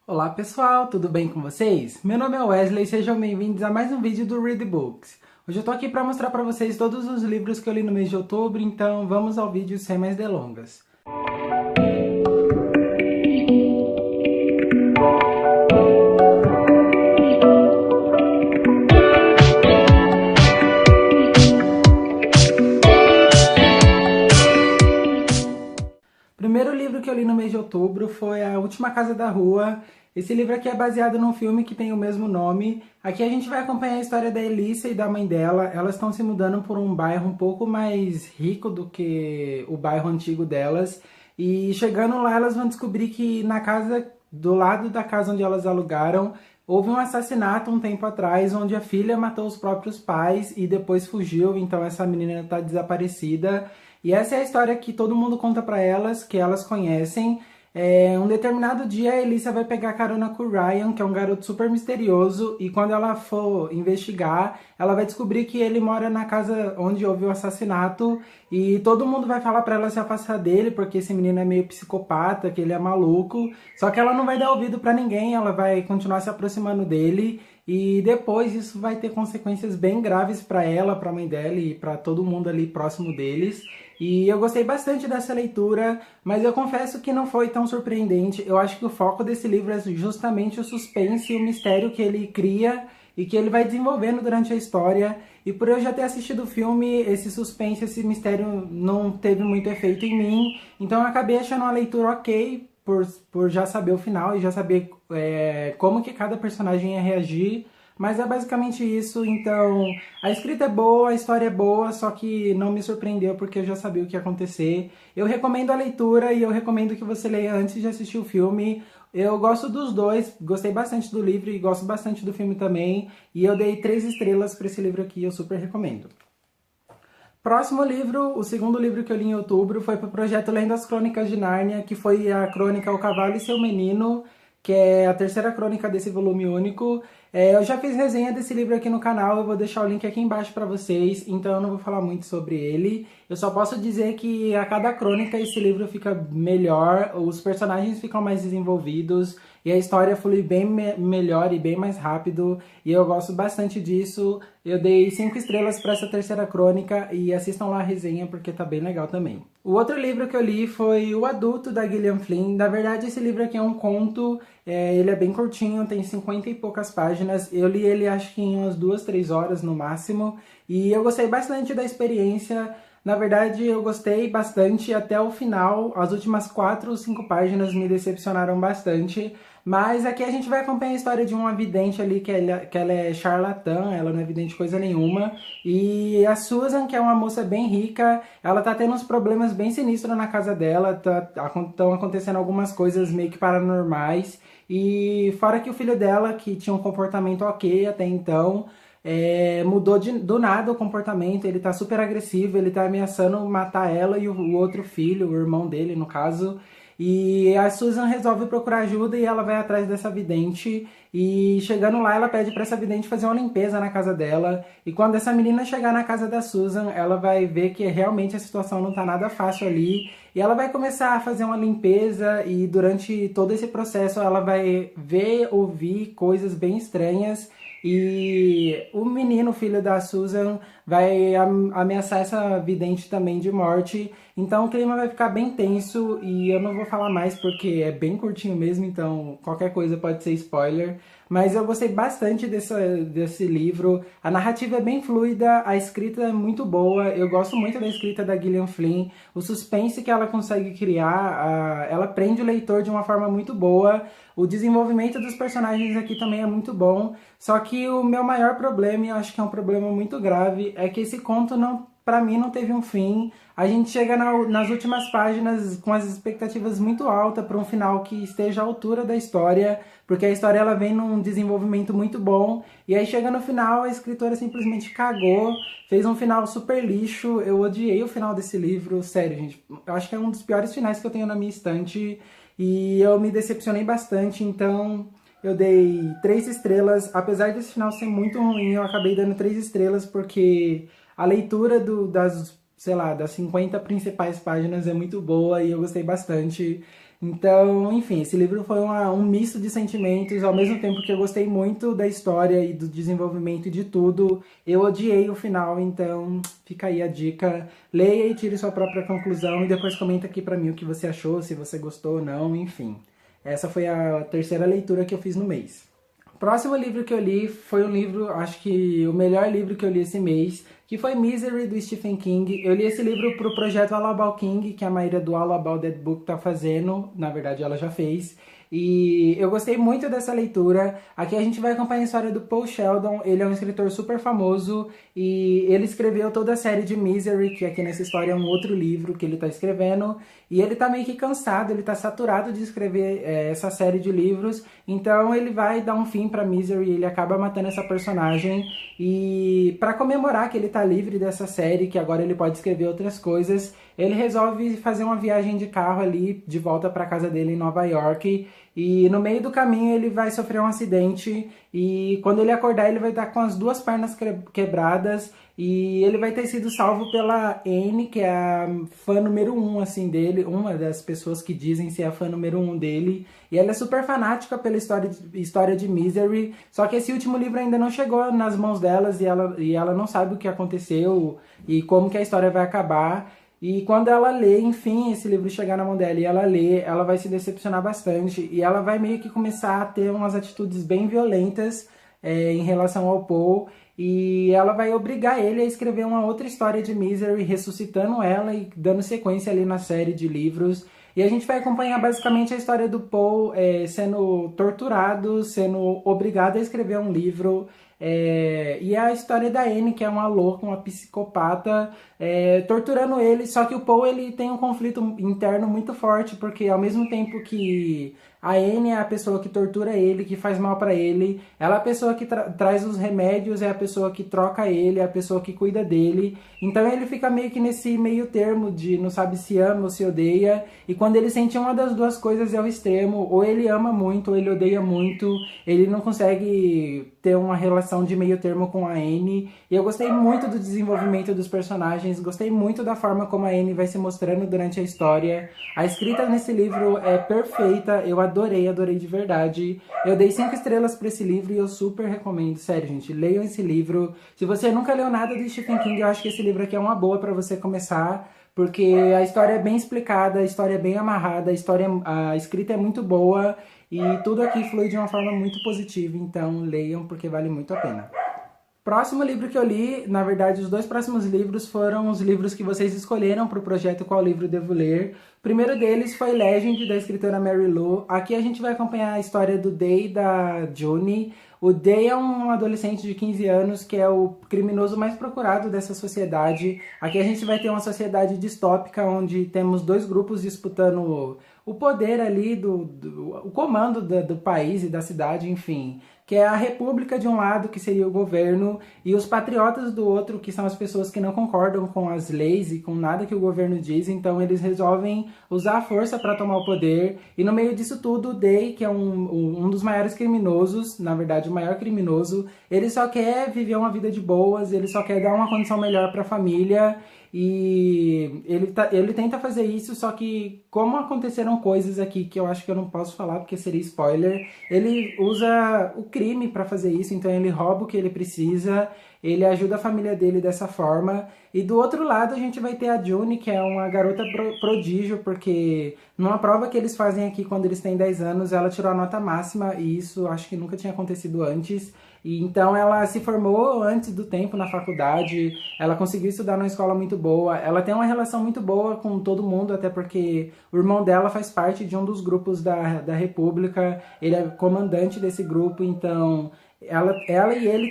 Olá pessoal, tudo bem com vocês? Meu nome é Wesley e sejam bem-vindos a mais um vídeo do Read Books. Hoje eu tô aqui para mostrar para vocês todos os livros que eu li no mês de outubro, então vamos ao vídeo sem mais delongas. O primeiro livro que eu li no mês de outubro foi A Última Casa da Rua. Esse livro aqui é baseado num filme que tem o mesmo nome. Aqui a gente vai acompanhar a história da Elissa e da mãe dela. Elas estão se mudando por um bairro um pouco mais rico do que o bairro antigo delas. E chegando lá, elas vão descobrir que na casa, do lado da casa onde elas alugaram, houve um assassinato um tempo atrás, onde a filha matou os próprios pais e depois fugiu. Então essa menina está desaparecida. E essa é a história que todo mundo conta pra elas, que elas conhecem. Um determinado dia a Elissa vai pegar carona com o Ryan, que é um garoto super misterioso, e quando ela for investigar, ela vai descobrir que ele mora na casa onde houve o assassinato, e todo mundo vai falar pra ela se afastar dele, porque esse menino é meio psicopata, que ele é maluco, só que ela não vai dar ouvido pra ninguém, ela vai continuar se aproximando dele, e depois isso vai ter consequências bem graves pra ela, pra mãe dela e pra todo mundo ali próximo deles. E eu gostei bastante dessa leitura, mas eu confesso que não foi tão surpreendente. Eu acho que o foco desse livro é justamente o suspense e o mistério que ele cria e que ele vai desenvolvendo durante a história. E por eu já ter assistido o filme, esse suspense, esse mistério não teve muito efeito em mim. Então eu acabei achando uma leitura ok, por já saber o final e já saber como que cada personagem ia reagir. Mas é basicamente isso, então a escrita é boa, a história é boa, só que não me surpreendeu porque eu já sabia o que ia acontecer. Eu recomendo a leitura e eu recomendo que você leia antes de assistir o filme. Eu gosto dos dois, gostei bastante do livro e gosto bastante do filme também. E eu dei 3 estrelas para esse livro aqui, eu super recomendo. Próximo livro, o segundo livro que eu li em outubro, foi para o projeto Lendo as Crônicas de Nárnia, que foi a crônica O Cavalo e Seu Menino, que é a terceira crônica desse volume único. Eu já fiz resenha desse livro aqui no canal, eu vou deixar o link aqui embaixo para vocês, então eu não vou falar muito sobre ele. Eu só posso dizer que a cada crônica esse livro fica melhor, os personagens ficam mais desenvolvidos, e a história flui bem melhor e bem mais rápido, e eu gosto bastante disso. Eu dei 5 estrelas para essa terceira crônica e assistam lá a resenha porque tá bem legal também. O outro livro que eu li foi O Adulto, da Gillian Flynn. Na verdade, esse livro aqui é um conto, ele é bem curtinho, tem 50 e poucas páginas. Eu li ele acho que em umas 2, 3 horas no máximo, e eu gostei bastante da experiência. Na verdade, eu gostei bastante até o final. As últimas 4 ou 5 páginas me decepcionaram bastante. Mas aqui a gente vai acompanhar a história de uma vidente ali, que ela é charlatã, ela não é vidente coisa nenhuma. E a Susan, que é uma moça bem rica, ela tá tendo uns problemas bem sinistros na casa dela, estão acontecendo algumas coisas meio que paranormais. E fora que o filho dela, que tinha um comportamento ok até então, mudou do nada o comportamento, ele tá super agressivo, ele tá ameaçando matar ela e o outro filho, o irmão dele no caso. E a Susan resolve procurar ajuda e ela vai atrás dessa vidente. E chegando lá, ela pede para essa vidente fazer uma limpeza na casa dela. E quando essa menina chegar na casa da Susan, ela vai ver que realmente a situação não tá nada fácil ali. E ela vai começar a fazer uma limpeza e durante todo esse processo ela vai ver, ouvir coisas bem estranhas. E o menino, filho da Susan, vai ameaçar essa vidente também de morte. Então o clima vai ficar bem tenso e eu não vou falar mais porque é bem curtinho mesmo, então qualquer coisa pode ser spoiler. Mas eu gostei bastante desse livro. A narrativa é bem fluida, a escrita é muito boa. Eu gosto muito da escrita da Gillian Flynn. O suspense que ela consegue criar, ela prende o leitor de uma forma muito boa. O desenvolvimento dos personagens aqui também é muito bom. Só que o meu maior problema, e eu acho que é um problema muito grave, é que esse conto não, pra mim não teve um fim. A gente chega nas últimas páginas com as expectativas muito altas para um final que esteja à altura da história, porque a história ela vem num desenvolvimento muito bom, e aí chega no final a escritora simplesmente cagou, fez um final super lixo. Eu odiei o final desse livro, sério gente, eu acho que é um dos piores finais que eu tenho na minha estante, e eu me decepcionei bastante, então eu dei 3 estrelas. Apesar desse final ser muito ruim, eu acabei dando 3 estrelas porque a leitura das 50 principais páginas é muito boa e eu gostei bastante. Então, enfim, esse livro foi um misto de sentimentos, ao mesmo tempo que eu gostei muito da história e do desenvolvimento e de tudo, eu odiei o final, então fica aí a dica. Leia e tire sua própria conclusão e depois comenta aqui pra mim o que você achou, se você gostou ou não, enfim. Essa foi a terceira leitura que eu fiz no mês. O próximo livro que eu li foi um livro, acho que o melhor livro que eu li esse mês, que foi Misery, do Stephen King. Eu li esse livro pro projeto All About King, que a Maíra do All About That Book tá fazendo, na verdade ela já fez. E eu gostei muito dessa leitura. Aqui a gente vai acompanhar a história do Paul Sheldon. Ele é um escritor super famoso e ele escreveu toda a série de Misery, que aqui nessa história é um outro livro que ele tá escrevendo. E ele tá meio que cansado, ele tá saturado de escrever essa série de livros. Então ele vai dar um fim pra Misery, ele acaba matando essa personagem. E para comemorar que ele tá livre dessa série, que agora ele pode escrever outras coisas, ele resolve fazer uma viagem de carro ali de volta para casa dele em Nova York. E no meio do caminho ele vai sofrer um acidente e quando ele acordar ele vai estar com as duas pernas quebradas e ele vai ter sido salvo pela Anne, que é a fã número 1 assim, dele, uma das pessoas que dizem ser a fã número 1 dele. E ela é super fanática pela história de Misery, só que esse último livro ainda não chegou nas mãos delas e ela não sabe o que aconteceu e como que a história vai acabar. E quando ela lê, enfim, esse livro chegar na mão dela e ela lê, ela vai se decepcionar bastante e ela vai meio que começar a ter umas atitudes bem violentas em relação ao Paul e ela vai obrigar ele a escrever uma outra história de Misery, ressuscitando ela e dando sequência ali na série de livros. E a gente vai acompanhar basicamente a história do Paul sendo torturado, sendo obrigado a escrever um livro. E a história da Anne, que é uma louca, uma psicopata, torturando ele. Só que o Paul ele tem um conflito interno muito forte, porque ao mesmo tempo que a Anne é a pessoa que tortura ele, que faz mal pra ele, ela é a pessoa que traz os remédios, é a pessoa que troca ele, é a pessoa que cuida dele. Então ele fica meio que nesse meio termo de não sabe se ama ou se odeia. E quando ele sente uma das duas coisas é o extremo, ou ele ama muito ou ele odeia muito, ele não consegue ter uma relação de meio termo com a Anne. E eu gostei muito do desenvolvimento dos personagens, gostei muito da forma como a Anne vai se mostrando durante a história. A escrita nesse livro é perfeita, eu adorei de verdade. Eu dei 5 estrelas pra esse livro e eu super recomendo, sério gente, leiam esse livro. Se você nunca leu nada do Stephen King, eu acho que esse livro aqui é uma boa pra você começar, porque a história é bem explicada, a história é bem amarrada, a escrita é muito boa e tudo aqui flui de uma forma muito positiva, então leiam porque vale muito a pena. Próximo livro que eu li, na verdade os dois próximos livros foram os livros que vocês escolheram para o projeto Qual Livro Devo Ler. O primeiro deles foi Legend, da escritora Mary Lou. Aqui a gente vai acompanhar a história do Day e da June. O Day é um adolescente de 15 anos que é o criminoso mais procurado dessa sociedade. Aqui a gente vai ter uma sociedade distópica onde temos dois grupos disputando o poder ali, o comando do país e da cidade, enfim. Que é a república de um lado, que seria o governo, e os patriotas do outro, que são as pessoas que não concordam com as leis e com nada que o governo diz, então eles resolvem usar a força para tomar o poder. E no meio disso tudo, o Day, que é um dos maiores criminosos, na verdade o maior criminoso, ele só quer viver uma vida de boas, ele só quer dar uma condição melhor para a família. E ele tenta fazer isso, só que como aconteceram coisas aqui que eu acho que eu não posso falar porque seria spoiler, ele usa o crime para fazer isso, então ele rouba o que ele precisa, ele ajuda a família dele dessa forma. E do outro lado a gente vai ter a June, que é uma garota prodígio, porque numa prova que eles fazem aqui quando eles têm 10 anos, ela tirou a nota máxima, e isso acho que nunca tinha acontecido antes. E então ela se formou antes do tempo na faculdade, ela conseguiu estudar numa escola muito boa, ela tem uma relação muito boa com todo mundo, até porque o irmão dela faz parte de um dos grupos da República, ele é comandante desse grupo, então ela e ele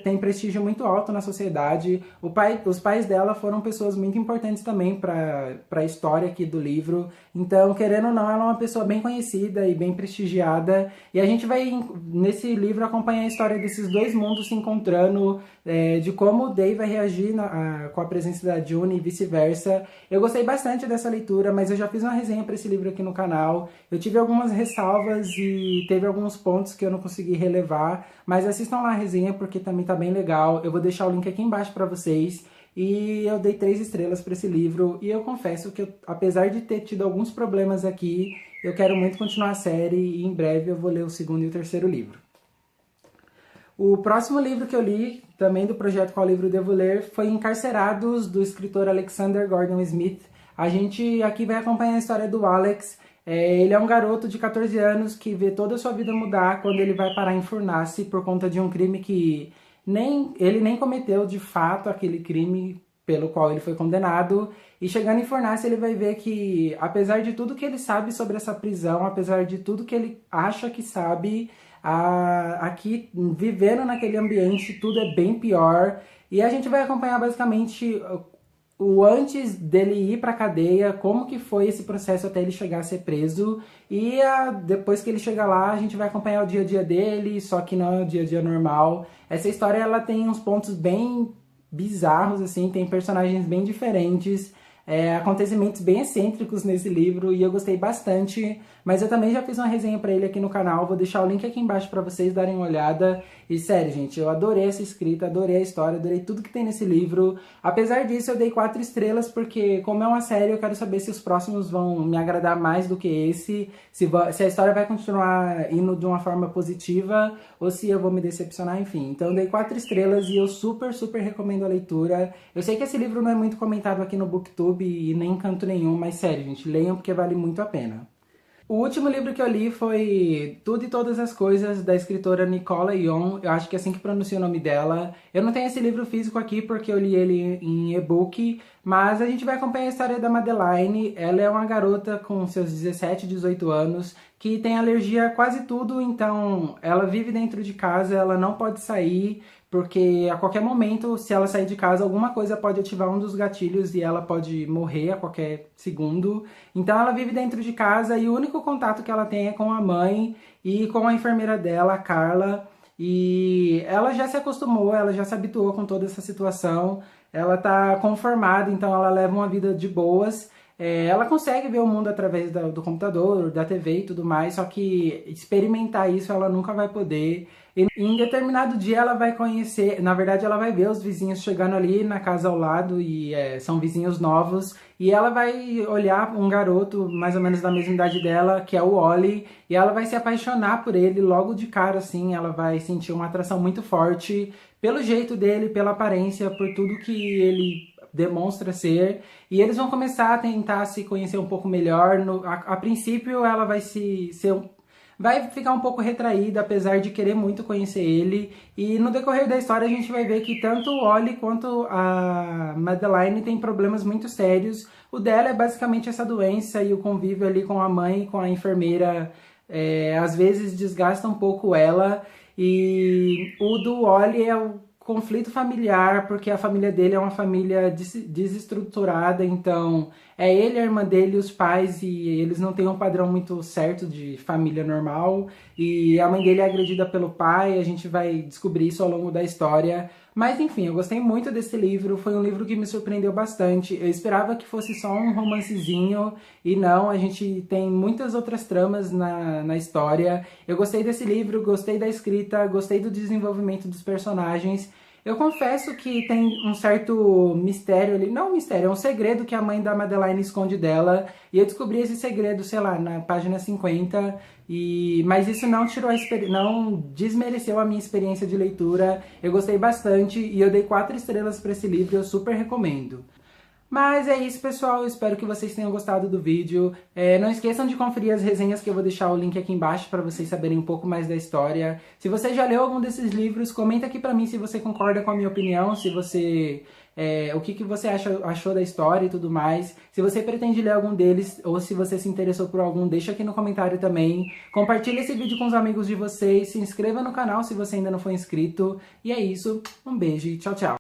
têm prestígio muito alto na sociedade. Os pais dela foram pessoas muito importantes também para a história aqui do livro. Então, querendo ou não, ela é uma pessoa bem conhecida e bem prestigiada. E a gente vai, nesse livro, acompanhar a história desses dois mundos se encontrando, de como o Day vai reagir com a presença da June e vice-versa. Eu gostei bastante dessa leitura, mas eu já fiz uma resenha para esse livro aqui no canal. Eu tive algumas ressalvas e teve alguns pontos que eu não consegui relevar, mas assistam lá a resenha porque também tá bem legal. Eu vou deixar o link aqui embaixo para vocês. E eu dei 3 estrelas para esse livro e eu confesso que apesar de ter tido alguns problemas aqui, Eu quero muito continuar a série e em breve eu vou ler o segundo e o terceiro livro. O próximo livro que eu li, também do projeto Qual Livro Devo Ler, foi Encarcerados, do escritor Alexander Gordon Smith. A gente aqui vai acompanhar a história do Alex. Ele é um garoto de 14 anos que vê toda a sua vida mudar quando ele vai parar em Furnace por conta de um crime que ele nem cometeu de fato, aquele crime pelo qual ele foi condenado. E chegando em Furnace ele vai ver que, apesar de tudo que ele sabe sobre essa prisão, apesar de tudo que ele acha que sabe, aqui, vivendo naquele ambiente, tudo é bem pior. E a gente vai acompanhar basicamente o antes dele ir pra cadeia, como que foi esse processo até ele chegar a ser preso. E depois que ele chega lá, a gente vai acompanhar o dia a dia dele, só que não é o dia a dia normal. Essa história, ela tem uns pontos bem bizarros, assim, tem personagens bem diferentes, acontecimentos bem excêntricos nesse livro, e eu gostei bastante. Mas eu também já fiz uma resenha pra ele aqui no canal, vou deixar o link aqui embaixo pra vocês darem uma olhada. E sério, gente, eu adorei essa escrita, adorei a história, adorei tudo que tem nesse livro. Apesar disso, eu dei 4 estrelas, porque como é uma série, eu quero saber se os próximos vão me agradar mais do que esse, se a história vai continuar indo de uma forma positiva, ou se eu vou me decepcionar, enfim. Então eu dei 4 estrelas e eu super, super recomendo a leitura. Eu sei que esse livro não é muito comentado aqui no BookTube e nem em canto nenhum, mas sério, gente, leiam porque vale muito a pena. O último livro que eu li foi Tudo e Todas as Coisas, da escritora Nicola Yon. Eu acho que é assim que pronuncia o nome dela. Eu não tenho esse livro físico aqui porque eu li ele em e-book, mas a gente vai acompanhar a história da Madeline. Ela é uma garota com seus 17, 18 anos, que tem alergia a quase tudo, então ela vive dentro de casa, ela não pode sair, porque a qualquer momento, se ela sair de casa, alguma coisa pode ativar um dos gatilhos e ela pode morrer a qualquer segundo. Então ela vive dentro de casa e o único contato que ela tem é com a mãe e com a enfermeira dela, a Carla. E ela já se acostumou, ela já se habituou com toda essa situação. Ela tá conformada, então ela leva uma vida de boas. Ela consegue ver o mundo através do computador, da TV e tudo mais, só que experimentar isso ela nunca vai poder. E em determinado dia ela vai conhecer, na verdade ela vai ver os vizinhos chegando ali na casa ao lado e são vizinhos novos. E ela vai olhar um garoto mais ou menos da mesma idade dela, que é o Oli, e ela vai se apaixonar por ele logo de cara, assim. Ela vai sentir uma atração muito forte pelo jeito dele, pela aparência, por tudo que ele demonstra ser, e eles vão começar a tentar se conhecer um pouco melhor. A princípio ela vai ficar um pouco retraída, apesar de querer muito conhecer ele, e no decorrer da história a gente vai ver que tanto o Oli quanto a Madeline tem problemas muito sérios. O dela é basicamente essa doença, e o convívio ali com a mãe e com a enfermeira às vezes desgasta um pouco ela, e o do Oli é o conflito familiar, porque a família dele é uma família desestruturada, então é ele, a irmã dele, os pais, e eles não têm um padrão muito certo de família normal, e a mãe dele é agredida pelo pai. A gente vai descobrir isso ao longo da história. Mas enfim, eu gostei muito desse livro, foi um livro que me surpreendeu bastante. Eu esperava que fosse só um romancezinho, e não, a gente tem muitas outras tramas na história. Eu gostei desse livro, gostei da escrita, gostei do desenvolvimento dos personagens. Eu confesso que tem um certo mistério ali, não um mistério, é um segredo que a mãe da Madeline esconde dela, e eu descobri esse segredo, sei lá, na página 50, mas isso não não desmereceu a minha experiência de leitura. Eu gostei bastante e eu dei 4 estrelas para esse livro, eu super recomendo. Mas é isso, pessoal, eu espero que vocês tenham gostado do vídeo. Não esqueçam de conferir as resenhas, que eu vou deixar o link aqui embaixo para vocês saberem um pouco mais da história. Se você já leu algum desses livros, comenta aqui pra mim se você concorda com a minha opinião, se você... o que você achou da história e tudo mais. Se você pretende ler algum deles, ou se você se interessou por algum, deixa aqui no comentário também. Compartilhe esse vídeo com os amigos de vocês, se inscreva no canal se você ainda não for inscrito. E é isso, um beijo e tchau, tchau!